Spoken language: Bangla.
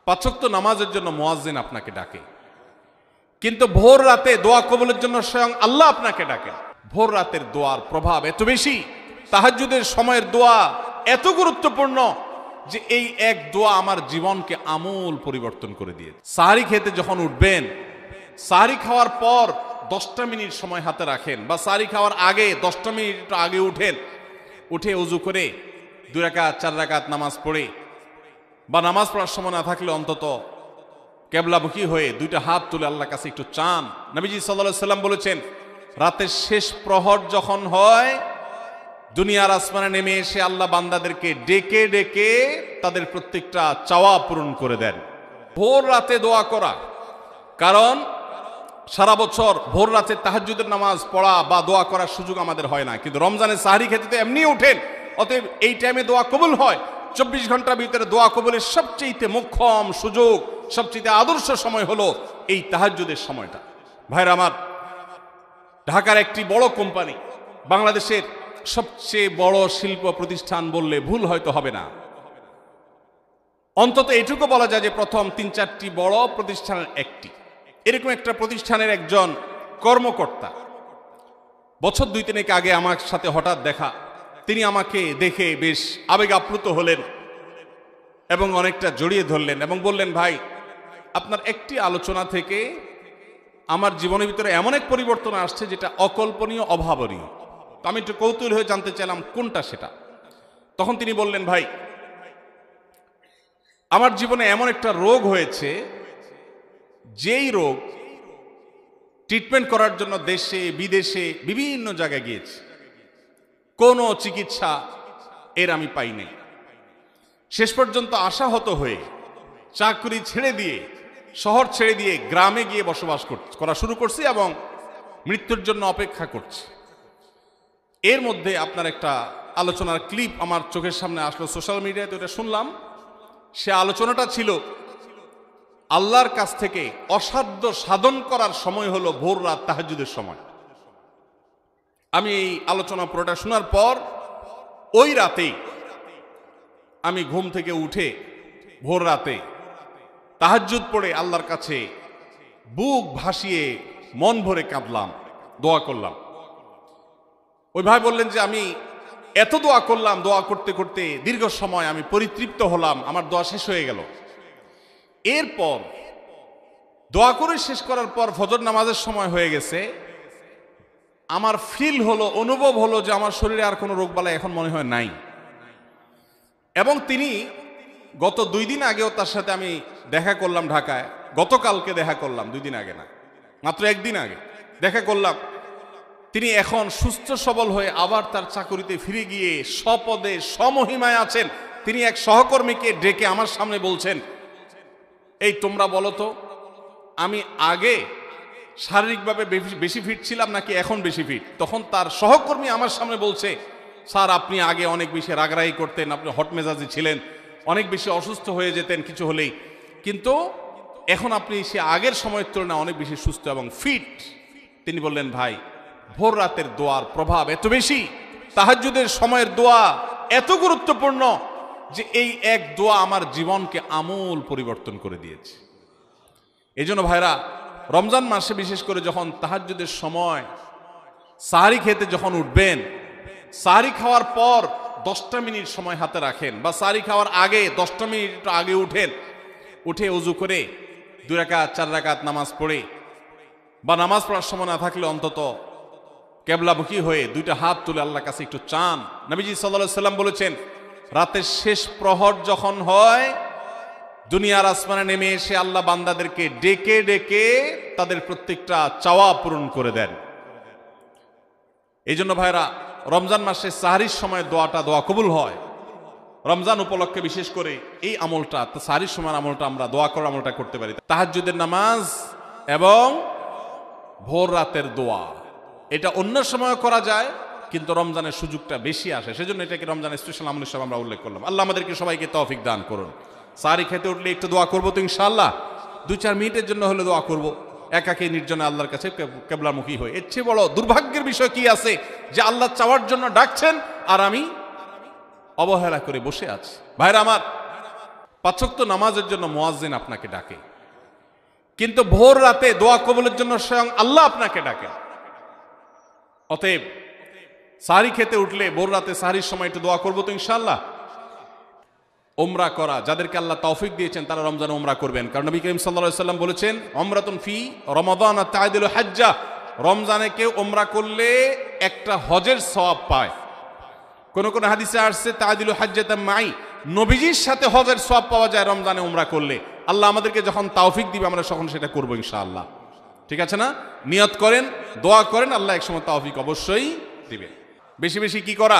পাঁচ ওয়াক্ত নামাজের জন্য মুয়াজ্জিন আপনাকে ডাকে, কিন্তু ভোর রাতে দোয়া কবুলের জন্য স্বয়ং আল্লাহ আপনাকে ডাকে। ভোর রাতের দোয়ার প্রভাব এত বেশি, তাহাজ্জুদের সময়ের দোয়া এত গুরুত্বপূর্ণ যে এই এক দোয়া আমার জীবনকে আমূল পরিবর্তন করে দিয়েছে। সাহারি খেতে যখন উঠবেন, সাহারি খাওয়ার পর 10টা মিনিট সময় হাতে রাখেন, বা সাহারি খাওয়ার আগে 10টা মিনিট আগে উঠে ওযু করে 2 রাকাত 4 রাকাত নামাজ পড়ে, বা নামাজ পড়ার সময় না থাকলে অন্তত কেবলামুখী হয়ে 2টা হাত তুলে আল্লাহর কাছে একটু চান। নবীজি সাল্লাল্লাহু আলাইহি সাল্লাম বলেছেন, রাতের শেষ প্রহর যখন হয়, দুনিয়ার আসমানে নেমে এসে আল্লাহ বান্দাদেরকে ডেকে ডেকে তাদের প্রত্যেকটা চাওয়া পূরণ করে দেন। ভোর রাতে দোয়া করা, কারণ সারা বছর ভোর রাতে তাহাজ্জুদের নামাজ পড়া বা দোয়া করার সুযোগ আমাদের হয় না, কিন্তু রমজানের সাহরি খেতে তো এমনি ওঠেন, অতএব এই টাইমে দোয়া কবুল হয়। 24 ঘন্টার ভিতরে দোয়া কবুলের সবচেয়ে মোক্ষম সুযোগ, সবচেয়ে আদর্শ সময় হলো এই তাহাজ্জুদের সময়টা। ভাইরা আমার, ঢাকার একটি বড় কোম্পানি, বাংলাদেশের সবচেয়ে বড় শিল্প প্রতিষ্ঠান বললে ভুল হয়তো হবে না, অন্তত এটুকু বলা যায় যে প্রথম 3-4টি বড় প্রতিষ্ঠানের একটি। এরকম একটা প্রতিষ্ঠানের একজন কর্মকর্তা বছর 2-3 আগে আমার সাথে হঠাৎ দেখা। তিনি আমাকে দেখে বেশ আবেগ আপ্লুত হলেন এবং অনেকটা জড়িয়ে ধরলেন এবং বললেন, ভাই, আপনার একটি আলোচনা থেকে আমার জীবনের ভিতরে এমন এক পরিবর্তন আসছে যেটা অকল্পনীয়, অভাবনীয়। তো আমি একটু কৌতূহল হয়ে জানতে চাইলাম কোনটা সেটা। তখন তিনি বললেন, ভাই, আমার জীবনে এমন একটা রোগ হয়েছে, যেই রোগ ট্রিটমেন্ট করার জন্য দেশে বিদেশে বিভিন্ন জায়গায় গিয়েছি, কোনো চিকিৎসা এর আমি পাই নাই। শেষ পর্যন্ত আশাহত হয়ে চাকরি ছেড়ে দিয়ে, শহর ছেড়ে দিয়ে গ্রামে গিয়ে বসবাস করা শুরু করছি এবং মৃত্যুর জন্য অপেক্ষা করছি। এর মধ্যে আপনার একটা আলোচনার ক্লিপ আমার চোখের সামনে আসলো সোশ্যাল মিডিয়ায়, তো এটা শুনলাম। সে আলোচনাটা ছিল, আল্লাহর কাছ থেকে অসাধ্য সাধন করার সময় হলো ভোর রাত তাহাজ্জুদের সময়। আমি এই আলোচনা পুরোটা শোনার পর ওই রাতেই আমি ঘুম থেকে উঠে ভোর রাতে তাহাজ্জুদ পড়ে আল্লাহর কাছে বুক ভাসিয়ে মন ভরে কাঁদলাম, দোয়া করলাম। ওই ভাই বললেন যে আমি এত দোয়া করলাম, দোয়া করতে করতে দীর্ঘ সময় আমি পরিতৃপ্ত হলাম, আমার দোয়া শেষ হয়ে গেল। এরপর দোয়া করে শেষ করার পর ফজর নামাজের সময় হয়ে গেছে, আমার ফিল হলো, অনুভব হলো যে আমার শরীরে আর কোনো রোগবালাই এখন মনে হয় নাই। এবং তিনি গত 2 দিন আগেও তার সাথে আমি দেখা করলাম ঢাকায়, গতকালকে দেখা করলাম, 2 দিন আগে না, মাত্র 1 দিন আগে দেখা করলাম। তিনি এখন সুস্থ সবল হয়ে আবার তার চাকরিতে ফিরে গিয়ে স্বপদে সমহিমায় আছেন। তিনি এক সহকর্মীকে ডেকে আমার সামনে বলছেন, এই তোমরা বলো তো, আমি আগে শারীরিকভাবে বেশি ফিট ছিলাম নাকি এখন বেশি ফিট? তখন তার সহকর্মী আমার সামনে বলছে, স্যার, আপনি আগে অনেক বেশি রাগারাগি করতেন, আপনি হট মেজাজি ছিলেন, অনেক বেশি অসুস্থ হয়ে যেতেন কিছু হলেই, কিন্তু এখন আপনি সে আগের সময়ের তুলনায় অনেক বেশি সুস্থ এবং ফিট। তিনি বললেন, ভাই, ভোর রাতের দোয়ার প্রভাব এত বেশি, তাহাজ্জুদের সময়ের দোয়া এত গুরুত্বপূর্ণ যে এই এক দোয়া আমার জীবনকে আমূল পরিবর্তন করে দিয়েছে। এই জন্য ভাইরা, রমজান মাসে বিশেষ করে যখন তাহাজ্জুদের সময় সাহারি খেতে যখন উঠবেন, সাহারি খাওয়ার পর 10টা মিনিট সময় হাতে রাখেন, বা সাহারি খাওয়ার আগে 10টা মিনিট আগে উঠে ওযু করে 2 রাকাত 4 রাকাত নামাজ পড়ে, বা নামাজ পড়ার সময় না থাকলে অন্তত কেবলামুখী হয়ে 2টা হাত তুলে আল্লাহর কাছে একটু চান। নবীজি সাল্লাল্লাহু আলাইহি সাল্লাম বলেছেন, রাতের শেষ প্রহর যখন হয়, দুনিয়ার আসমানে নেমে এসে আল্লাহ বান্দাদেরকে ডেকে ডেকে তাদের প্রত্যেকটা চাওয়া পূরণ করে দেন। এই জন্য ভাইরা, রমজান মাসে সাহারির সময় দোয়া কবুল হয়। রমজান উপলক্ষে বিশেষ করে এই আমলটা, সাহারির সময় আমলটা, আমরা দোয়া করার আমলটা করতে পারি। তাহাজ্জুদের নামাজ এবং ভোর রাতের দোয়া, এটা অন্য সময় করা যায়, কিন্তু রমজানের সুযোগটা বেশি আসে, সেজন্য এটাকে রমজানের স্পেশাল আমল হিসেবে আমরা উল্লেখ করলাম। আল্লাহ আমাদেরকে সবাইকে তৌফিক দান করুন। সাহারি খেতে উঠলে একটু দোয়া করবো তো ইনশাআল্লাহ, 2-4 মিনিটের জন্য হলে দোয়া করবো, একাকে নির্জনে আল্লাহর কাছে কেবলামুখী হয়ে। এর চেয়ে বড় দুর্ভাগ্যের বিষয় কি আছে যে আল্লাহ চাওয়ার জন্য ডাকছেন আর আমি অবহেলা করে বসে আছি। ভাইরা আমার, 5 ওয়াক্ত নামাজের জন্য মুয়াজ্জিন আপনাকে ডাকে, কিন্তু ভোর রাতে দোয়া কবুলের জন্য স্বয়ং আল্লাহ আপনাকে ডাকে। অতএব সাহরি খেতে উঠলে ভোর রাতে সাহরির সময় একটু দোয়া করবো তো ইনশাআল্লাহ। ওমরা করা, যাদেরকে আল্লাহ তৌফিক দিয়েছেন তারা রমজানে ওমরা করবেন, কারণ নবী করিম সাল্লাল্লাহু আলাইহি ওয়াসাল্লাম বলেছেন ওমরাতুন ফি রমাদান তা'দিলু হাজ্জা, রমজানে কেউ ওমরা করলে একটা হজের সওয়াব পায়। কোন কোন হাদিসে আসছে তা'দিলু হাজ্জাতাম মাই, নবীজির সাথে হজের সওয়াব পাওয়া যায় রমজানে ওমরা করলে। আল্লাহ আমাদেরকে যখন তৌফিক দিবে আমরা তখন সেটা করব ইনশাআল্লাহ। ঠিক আছে না? নিয়ত করেন, দোয়া করেন, আল্লাহ একসময় তৌফিক অবশ্যই দিবে। বেশি বেশি কি করা?